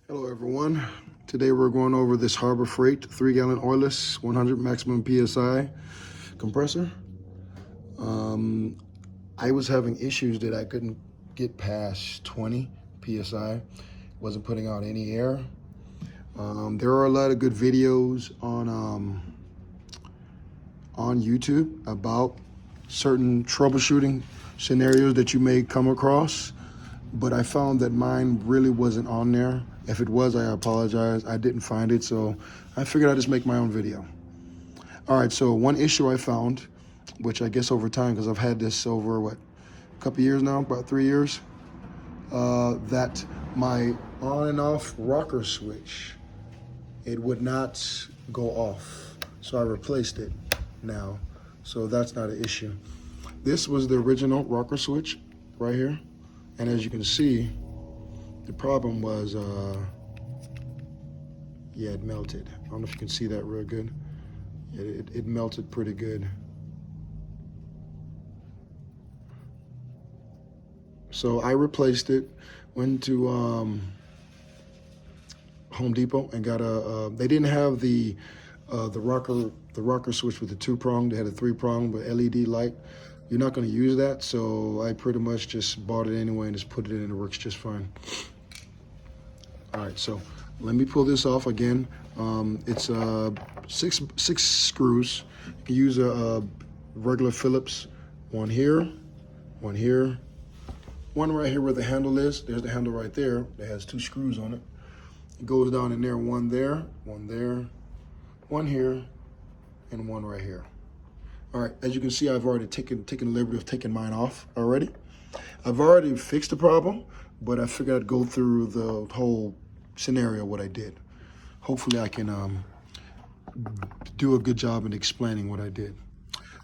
Hello everyone. Today we're going over this Harbor Freight 3-gallon oilless 100 maximum PSI compressor. I was having issues that I couldn't get past 20 PSI. Wasn't putting out any air. There are a lot of good videos on YouTube about certain troubleshooting scenarios that you may come across, but I found that mine really wasn't on there. If it was, I apologize. I didn't find it, so I figured I'd just make my own video. All right, so one issue I found, which I guess over time, because I've had this over, a couple years now, about 3 years, that my on and off rocker switch, it would not go off. So I replaced it now, so that's not an issue. This was the original rocker switch right here, and as you can see, the problem was, yeah, it melted. I don't know if you can see that real good. It melted pretty good. So I replaced it, went to Home Depot and got they didn't have the rocker switch with the 2-prong. They had a 3-prong with LED light. You're not going to use that, so I pretty much just bought it anyway and just put it in and it works just fine. All right, so let me pull this off again. It's six screws. You can use a regular Phillips. One here, one here, one right here where the handle is. There's the handle right there. It has 2 screws on it. It goes down in there, one there, one there, one here, and one right here. All right, as you can see, I've already taken the liberty of taking mine off already. I've already fixed the problem, but I figured I'd go through the whole scenario, what I did. Hopefully I can do a good job in explaining what I did.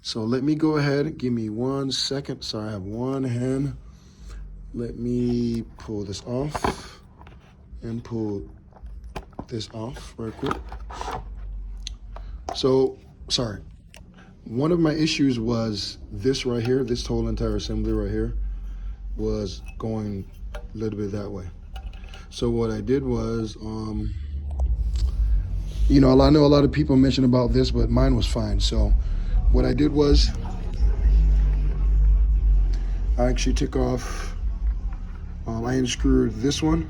So let me go ahead, give me 1 second. Sorry, I have one hand. Let me pull this off and pull this off real quick. So, sorry. One of my issues was this right here, this whole entire assembly right here was going a little bit that way. So what I did was, you know, I know a lot of people mention about this, but mine was fine. So what I did was I actually took off, I unscrewed this one.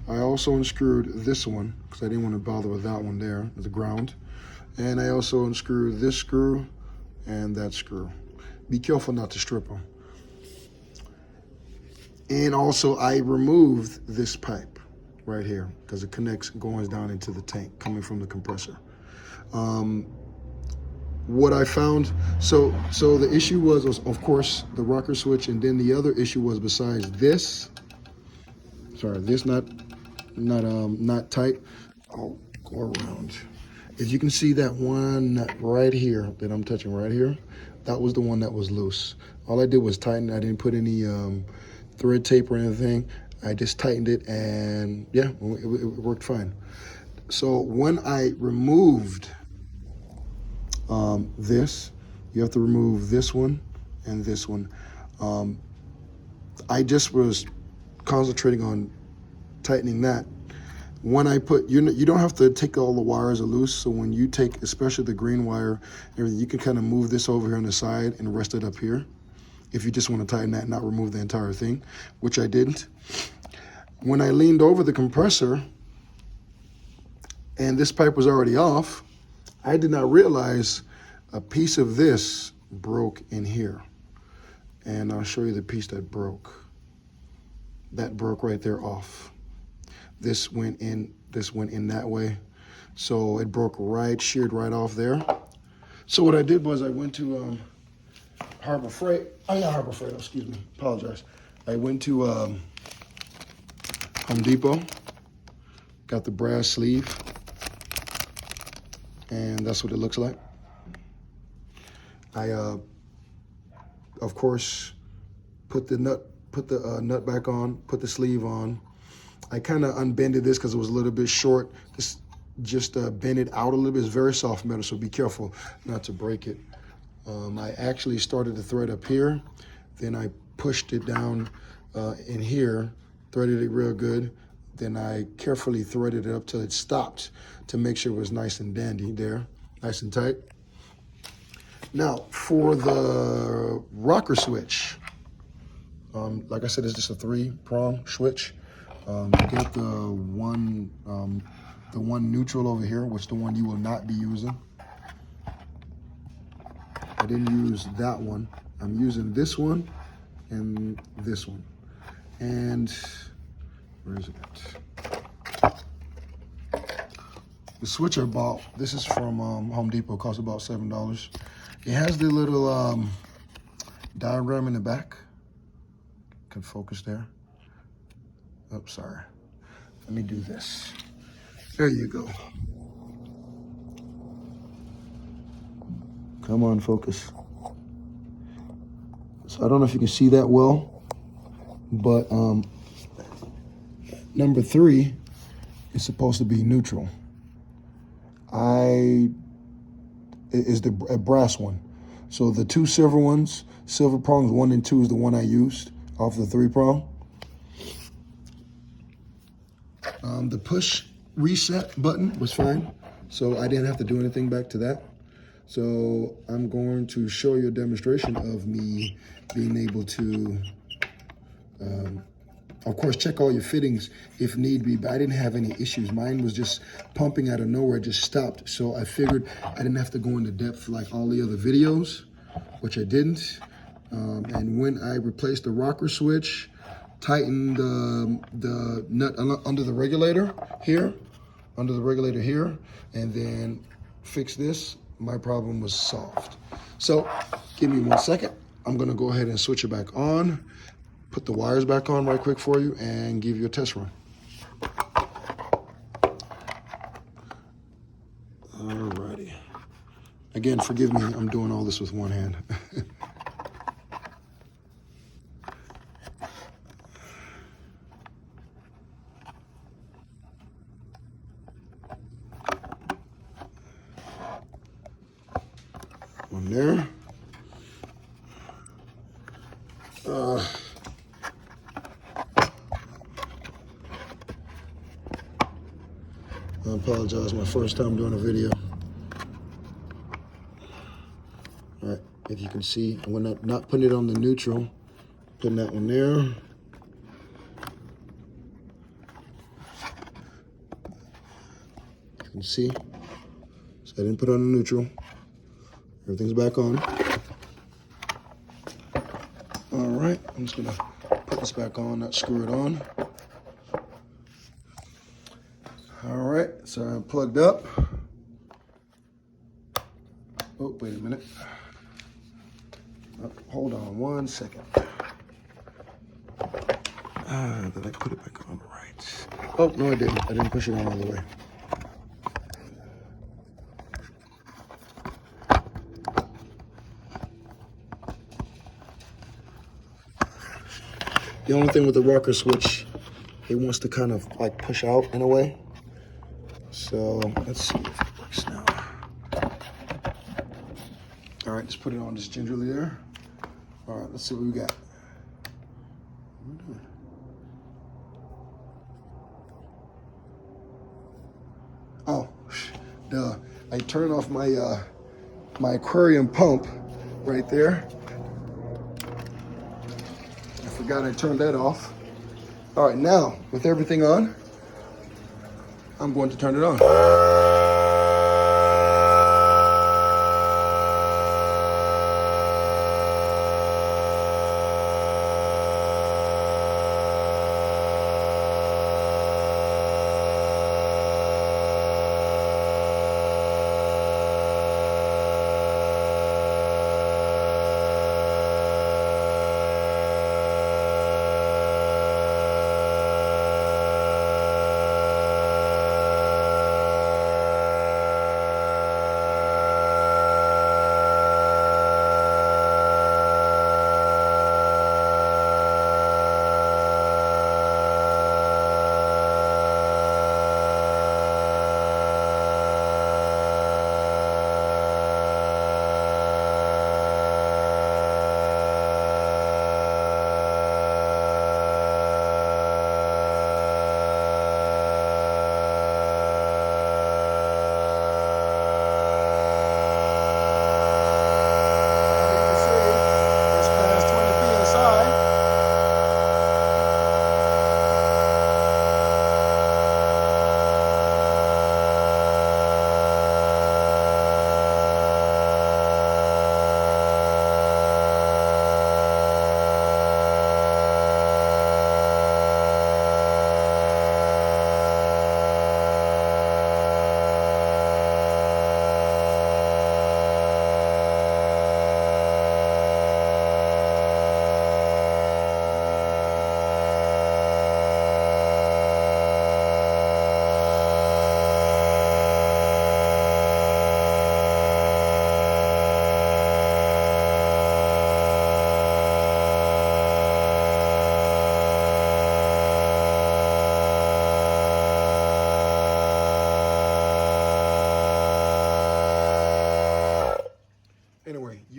I also unscrewed this one because I didn't want to bother with that one there, the ground. And I also unscrewed this screw and that screw. Be careful not to strip them. And also I removed this pipe right here because it connects, going down into the tank coming from the compressor. What I found, so the issue was of course the rocker switch, and then the other issue was besides this, sorry, this not tight. I'll go around. As you can see, that one nut right here that I'm touching right here, that was the one that was loose. All I did was tighten. I didn't put any thread tape or anything. I just tightened it, and yeah, it worked fine. So when I removed this, you have to remove this one and this one. I just was concentrating on tightening that. When I put, you don't have to take all the wires are loose, so when you take, especially the green wire, everything, you can kind of move this over here on the side and rest it up here. If you just want to tighten that and not remove the entire thing, which I didn't. When I leaned over the compressor, and this pipe was already off, I did not realize a piece of this broke in here. And I'll show you the piece that broke. That broke right there off. This went in that way. So it broke right, sheared right off there. So what I did was I went to Harbor Freight. Oh yeah, Harbor Freight, excuse me, apologize. I went to Home Depot, got the brass sleeve, and that's what it looks like. I, of course, put the nut back on, put the sleeve on. I kind of unbended this because it was a little bit short. Just bend it out a little bit. It's very soft metal, so be careful not to break it. I actually started the thread up here, then I pushed it down in here threaded it real good. Then I carefully threaded it up till it stopped to make sure it was nice and dandy there, nice and tight. Now, for the rocker switch, like I said, it's just a 3-prong switch. You got the one neutral over here, which is the one you will not be using. I didn't use that one. I'm using this one and this one. And where is it? The switch I bought, this is from Home Depot, cost about $7. It has the little diagram in the back. Can focus there. Oh, sorry. Let me do this. There you go. Come on, focus. So I don't know if you can see that well, but number 3 is supposed to be neutral. Is the brass one. So the 2 silver ones, silver prongs 1 and 2 is the one I used off the 3-prong. The push reset button was fine, so I didn't have to do anything back to that. So I'm going to show you a demonstration of me being able to, of course, check all your fittings if need be, but I didn't have any issues. Mine was just pumping out of nowhere, just stopped. So I figured I didn't have to go into depth like all the other videos, which I didn't. And when I replaced the rocker switch, tightened the nut under the regulator here, and then fix this, my problem was solved. So give me 1 second. I'm gonna go ahead and switch it back on, put the wires back on right quick for you, and give you a test run. Alrighty. Again, forgive me, I'm doing all this with one hand. One there. I apologize, my first time doing a video. All right, if you can see, I'm not putting it on the neutral, putting that one there. You can see, so I didn't put it on the neutral. Everything's back on. All right, I'm just gonna put this back on, not screw it on. All right, so I'm plugged up. Oh, wait a minute. Oh, hold on 1 second. Did I put it back on right? Oh, no, I didn't. I didn't push it on all the way. The only thing with the rocker switch, it wants to kind of like push out in a way. So let's see if it works now. All right, just put it on just gingerly there. All right, let's see what we got. Oh, duh. I turned off my my aquarium pump right there. I forgot I turned that off. All right, now with everything on, I'm going to turn it on.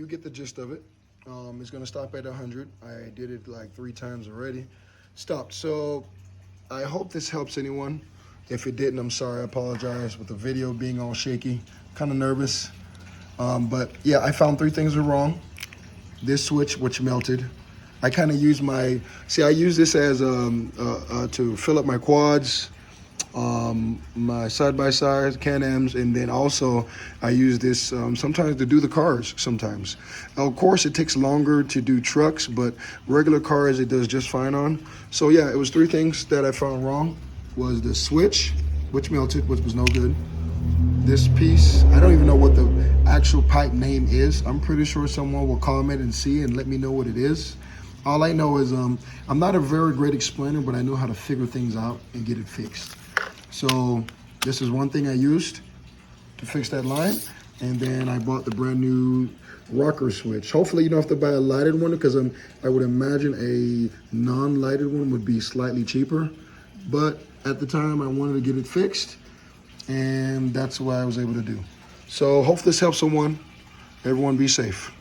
you get the gist of it. It's gonna stop at 100. I did it like 3 times already. Stopped. So I hope this helps anyone. If it didn't, I'm sorry. I apologize with the video being all shaky. Kind of nervous. But yeah, I found 3 things were wrong. This switch, which melted. I kind of use I use this as to fill up my quads, my side-by-sides, Can-Ams, and then also I use this sometimes to do the cars sometimes. Of course, it takes longer to do trucks, but regular cars it does just fine on. So yeah, it was 3 things that I found wrong. Was the switch, which melted, which was no good. This piece, I don't even know what the actual pipe name is. I'm pretty sure someone will comment and see and let me know what it is. All I know is I'm not a very great explainer, but I know how to figure things out and get it fixed. So this is one thing I used to fix that line. And then I bought the brand new rocker switch. Hopefully you don't have to buy a lighted one, because I would imagine a non-lighted one would be slightly cheaper. But at the time I wanted to get it fixed, and that's what I was able to do. So hopefully this helps someone. Everyone be safe.